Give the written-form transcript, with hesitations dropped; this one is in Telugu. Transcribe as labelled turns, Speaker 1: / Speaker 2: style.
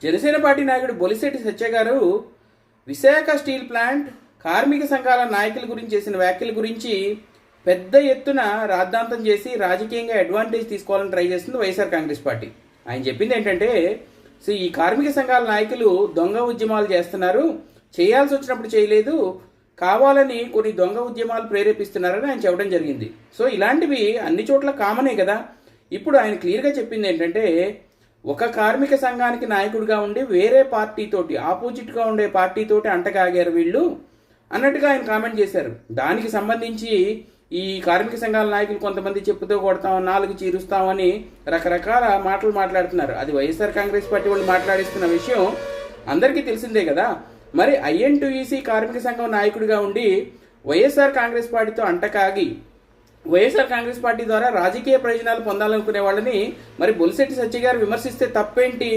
Speaker 1: జనసేన పార్టీ నాయకుడు బొలిశెట్టి సత్య గారు విశాఖ స్టీల్ ప్లాంట్ కార్మిక సంఘాల నాయకుల గురించి చేసిన వ్యాఖ్యల గురించి పెద్ద ఎత్తున రాద్ధాంతం చేసి రాజకీయంగా అడ్వాంటేజ్ తీసుకోవాలని ట్రై చేస్తుంది వైఎస్ఆర్ కాంగ్రెస్ పార్టీ. ఆయన చెప్పింది ఏంటంటే, ఈ కార్మిక సంఘాల నాయకులు దొంగ ఉద్యమాలు చేస్తున్నారు, చేయాల్సి వచ్చినప్పుడు చేయలేదు, కావాలని కొన్ని దొంగ ఉద్యమాలు ప్రేరేపిస్తున్నారని ఆయన చెప్పడం జరిగింది. సో ఇలాంటివి అన్ని చోట్ల కామనే కదా. ఇప్పుడు ఆయన క్లియర్గా చెప్పింది ఏంటంటే, ఒక కార్మిక సంఘానికి నాయకుడిగా ఉండి వేరే పార్టీతోటి, ఆపోజిట్గా ఉండే పార్టీతోటి అంటగాగారు వీళ్ళు అన్నట్టుగా ఆయన కామెంట్ చేశారు. దానికి సంబంధించి ఈ కార్మిక సంఘాల నాయకులు కొంతమంది చెప్పుతో కొడతాం, నాలుగు చీరుస్తామని రకరకాల మాటలు మాట్లాడుతున్నారు. అది వైఎస్ఆర్ కాంగ్రెస్ పార్టీ వాళ్ళు మాట్లాడిస్తున్న విషయం అందరికీ తెలిసిందే కదా. మరి ఐఎన్టీయూసీ కార్మిక సంఘం నాయకుడిగా ఉండి వైఎస్ఆర్ కాంగ్రెస్ పార్టీతో అంటకాగి వైఎస్ఆర్ కాంగ్రెస్ పార్టీ ద్వారా రాజకీయ ప్రయోజనాలు పొందాలనుకునే వాళ్ళని మరి బొలిశెట్టి సత్య గారు విమర్శిస్తే తప్పేంటి?